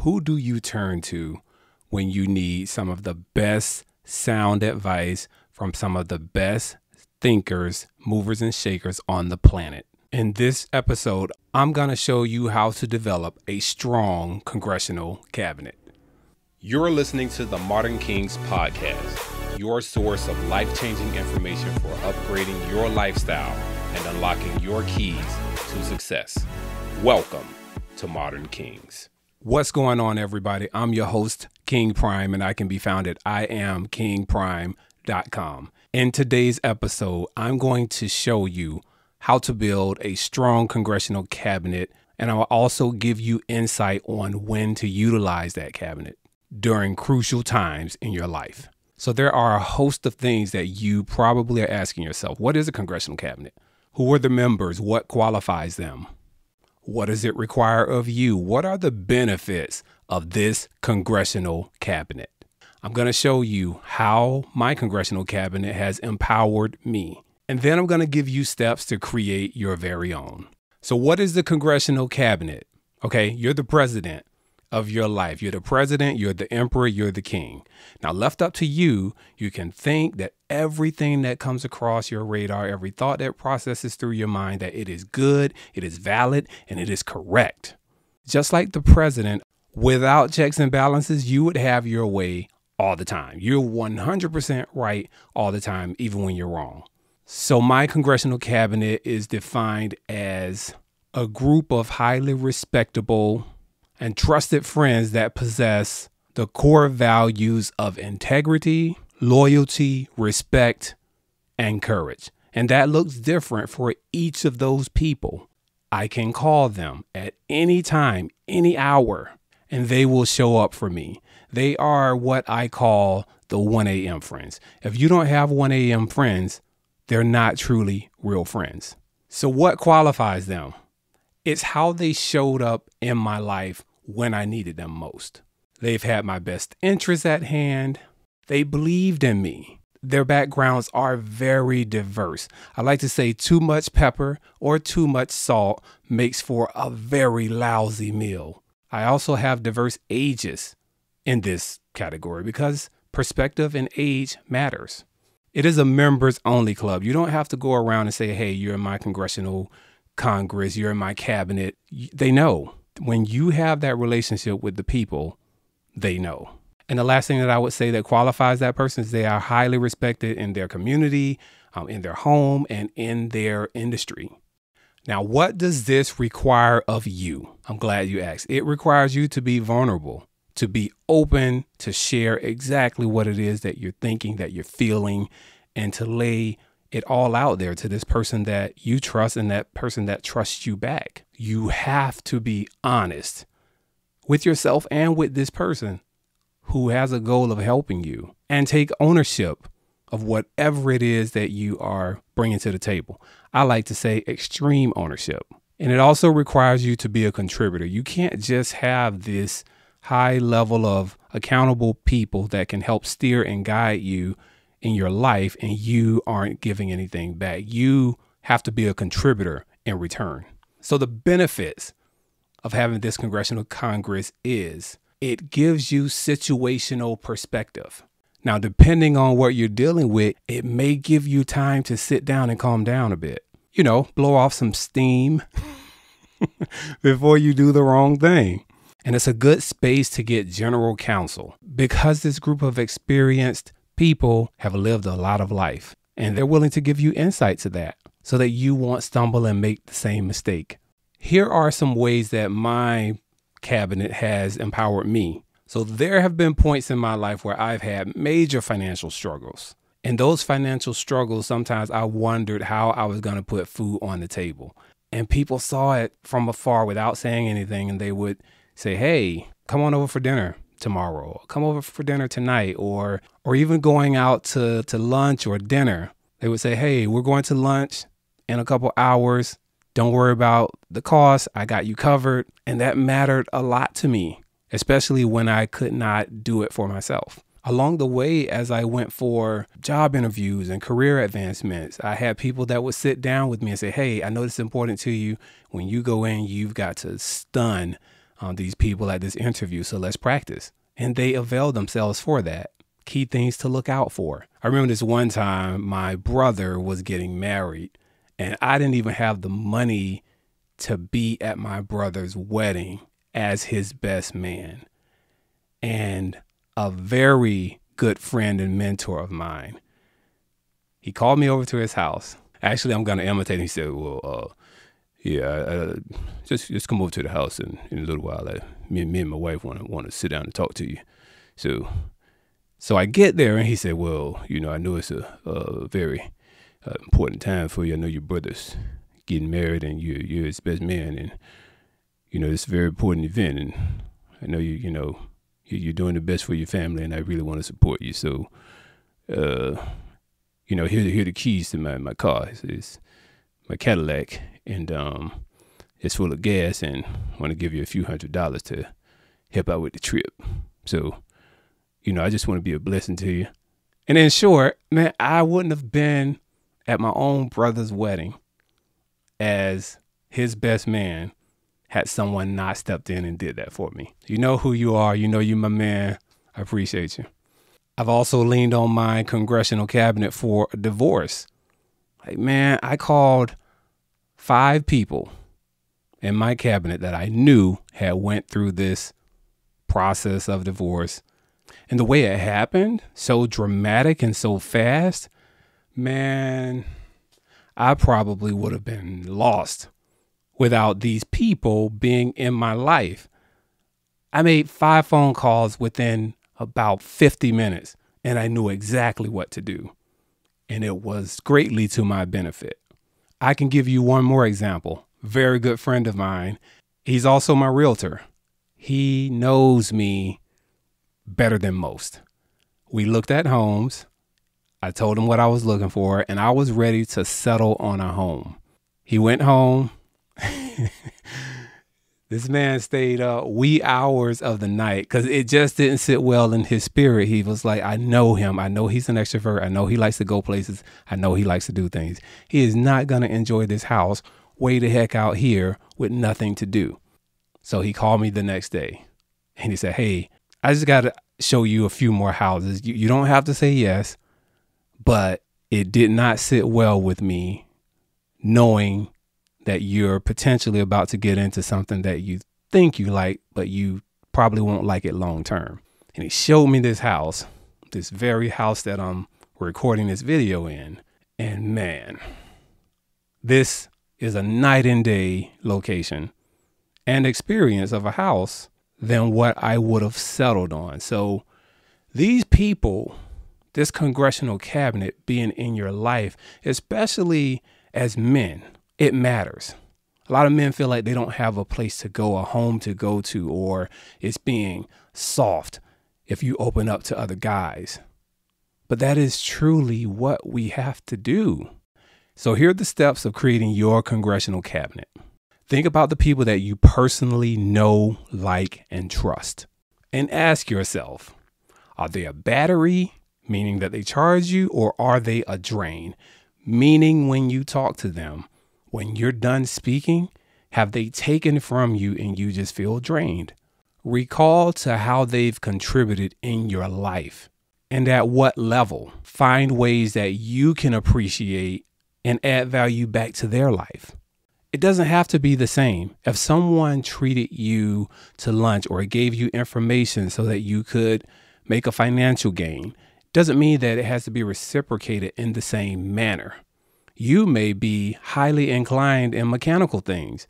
Who do you turn to when you need some of the best sound advice from some of the best thinkers, movers, and shakers on the planet? In this episode, I'm going to show you how to develop a strong congressional cabinet. You're listening to the Modern Kings podcast, your source of life-changing information for upgrading your lifestyle and unlocking your keys to success. Welcome to Modern Kings. What's going on, everybody? I'm your host, King Prime, and I can be found at iamkingprime.com. In today's episode, I'm going to show you how to build a strong congressional cabinet, and I will also give you insight on when to utilize that cabinet during crucial times in your life. So there are a host of things that you probably are asking yourself. What is a congressional cabinet? Who are the members? What qualifies them? What does it require of you? What are the benefits of this congressional cabinet? I'm going to show you how my congressional cabinet has empowered me. And then I'm going to give you steps to create your very own. So what is the congressional cabinet? Okay, you're the president of your life. You're the president, you're the emperor, you're the king. Now, left up to you, you can think that everything that comes across your radar, every thought that processes through your mind, that it is good, it is valid, and it is correct. Just like the president, without checks and balances, you would have your way all the time. You're 100% right all the time, even when you're wrong. So my congressional cabinet is defined as a group of highly respectable and trusted friends that possess the core values of integrity, loyalty, respect, and courage. And that looks different for each of those people. I can call them at any time, any hour, and they will show up for me. They are what I call the 1 a.m. friends. If you don't have 1 a.m. friends, they're not truly real friends. So what qualifies them? It's how they showed up in my life when I needed them most. They've had my best interests at hand. They believed in me. Their backgrounds are very diverse. I like to say too much pepper or too much salt makes for a very lousy meal. I also have diverse ages in this category because perspective and age matters. It is a members only club. You don't have to go around and say, hey, you're in my congressional Congress, you're in my cabinet. They know. When you have that relationship with the people, they know. And the last thing that I would say that qualifies that person is they are highly respected in their community, in their home, and in their industry. Now, what does this require of you? I'm glad you asked. It requires you to be vulnerable, to be open, to share exactly what it is that you're thinking, that you're feeling, and to lay it all out there to this person that you trust and that person that trusts you back. You have to be honest with yourself and with this person who has a goal of helping you, and take ownership of whatever it is that you are bringing to the table. I like to say extreme ownership. And it also requires you to be a contributor. You can't just have this high level of accountable people that can help steer and guide you in your life and you aren't giving anything back. You have to be a contributor in return. So the benefits of having this congressional Congress is it gives you situational perspective. Now, depending on what you're dealing with, it may give you time to sit down and calm down a bit. You know, blow off some steam before you do the wrong thing. And it's a good space to get general counsel because this group of experienced people have lived a lot of life and they're willing to give you insight to that so that you won't stumble and make the same mistake. Here are some ways that my cabinet has empowered me. So there have been points in my life where I've had major financial struggles. And those financial struggles, sometimes I wondered how I was going to put food on the table. And people saw it from afar without saying anything. And they would say, hey, come on over for dinner tomorrow, come over for dinner tonight, or even going out to lunch or dinner. They would say, hey, we're going to lunch in a couple hours. Don't worry about the cost. I got you covered. And that mattered a lot to me, especially when I could not do it for myself. Along the way, as I went for job interviews and career advancements, I had people that would sit down with me and say, hey, I know this is important to you. When you go in, you've got to stun these people at this interview, so let's practice. And they availed themselves for that. Key things to look out for. I remember this one time my brother was getting married, and I didn't even have the money to be at my brother's wedding as his best man. And a very good friend and mentor of mine, he called me over to his house. Actually, I'm going to imitate him. He said, well, just come over to the house in a little while. Me and my wife want to sit down and talk to you. So I get there, and he said, well, I know it's a very important time for you. I know your brother's getting married, and you're his best man, and it's a very important event, and I know you're doing the best for your family, and I really want to support you. So, here are the keys to my car. It's my Cadillac, and it's full of gas, and I want to give you a few $100s to help out with the trip. So, I just want to be a blessing to you. And in short, man, I wouldn't have been at my own brother's wedding as his best man had someone not stepped in and did that for me. You know who you are. You my man. I appreciate you. I've also leaned on my congressional cabinet for a divorce. Like, man, I called 5 people in my cabinet that I knew had went through this process of divorce. And the way it happened, so dramatic and so fast, man, I probably would have been lost without these people being in my life. I made 5 phone calls within about 50 minutes, and I knew exactly what to do. And it was greatly to my benefit. I can give you one more example. Very good friend of mine. He's also my realtor. He knows me better than most. We looked at homes. I told him what I was looking for, and I was ready to settle on a home. He went home. This man stayed up wee hours of the night because it just didn't sit well in his spirit. He was like, I know him. I know he's an extrovert. I know he likes to go places. I know he likes to do things. He is not going to enjoy this house way the heck out here with nothing to do. So he called me the next day and he said, hey, I just got to show you a few more houses. You don't have to say yes, but it did not sit well with me knowing that you're potentially about to get into something that you think you like, but you probably won't like it long term. And he showed me this house, this very house that I'm recording this video in. And man, this is a night and day location and experience of a house than what I would have settled on. So these people, this congressional cabinet being in your life, especially as men, it matters. A lot of men feel like they don't have a place to go, a home to go to, or it's being soft if you open up to other guys. But that is truly what we have to do. So here are the steps of creating your congressional cabinet. Think about the people that you personally know, like, and trust. And ask yourself, are they a battery, meaning that they charge you, or are they a drain, meaning when you talk to them, when you're done speaking, have they taken from you and you just feel drained? Recall to how they've contributed in your life and at what level. Find ways that you can appreciate and add value back to their life. It doesn't have to be the same. If someone treated you to lunch or gave you information so that you could make a financial gain, doesn't mean that it has to be reciprocated in the same manner. You may be highly inclined in mechanical things,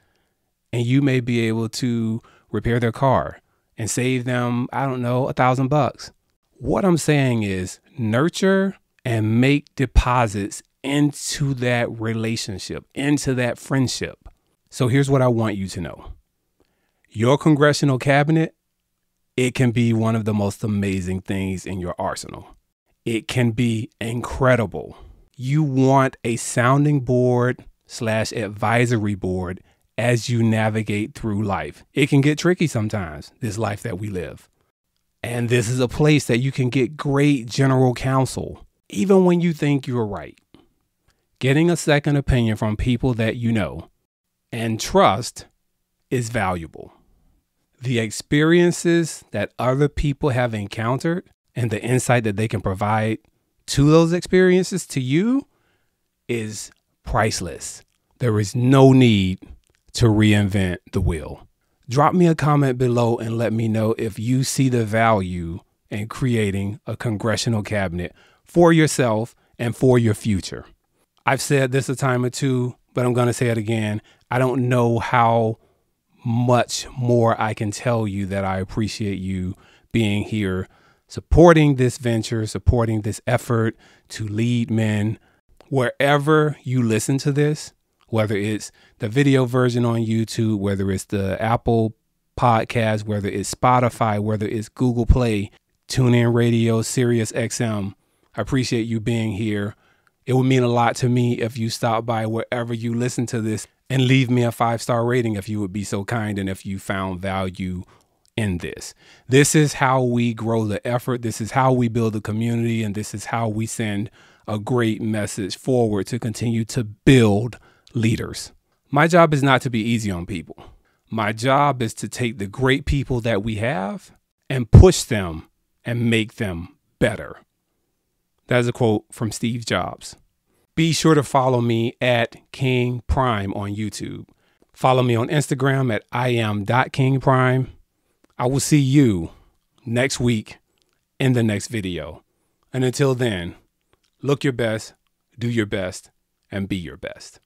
and you may be able to repair their car and save them, $1,000. What I'm saying is nurture and make deposits into that relationship, into that friendship. So here's what I want you to know. Your congressional cabinet, it can be one of the most amazing things in your arsenal. It can be incredible. You want a sounding board / advisory board as you navigate through life. It can get tricky sometimes, this life that we live. And this is a place that you can get great general counsel, even when you think you're right. Getting a second opinion from people that you know and trust is valuable. The experiences that other people have encountered and the insight that they can provide to those experiences to you is priceless. There is no need to reinvent the wheel. Drop me a comment below and let me know if you see the value in creating a congressional cabinet for yourself and for your future. I've said this a time or two, but I'm going to say it again. I don't know how much more I can tell you that I appreciate you being here, supporting this venture, supporting this effort to lead men. Wherever you listen to this, whether it's the video version on YouTube, whether it's the Apple podcast, whether it's Spotify, whether it's Google Play, TuneIn Radio, Sirius XM, I appreciate you being here. It would mean a lot to me if you stop by wherever you listen to this and leave me a 5-star rating if you would be so kind and if you found value in this. This is how we grow the effort. This is how we build a community, and this is how we send a great message forward to continue to build leaders. My job is not to be easy on people. My job is to take the great people that we have and push them and make them better. That's a quote from Steve Jobs. Be sure to follow me at King Prime on YouTube. Follow me on Instagram at iam.kingprime. I will see you next week in the next video. And until then, look your best, do your best, and be your best.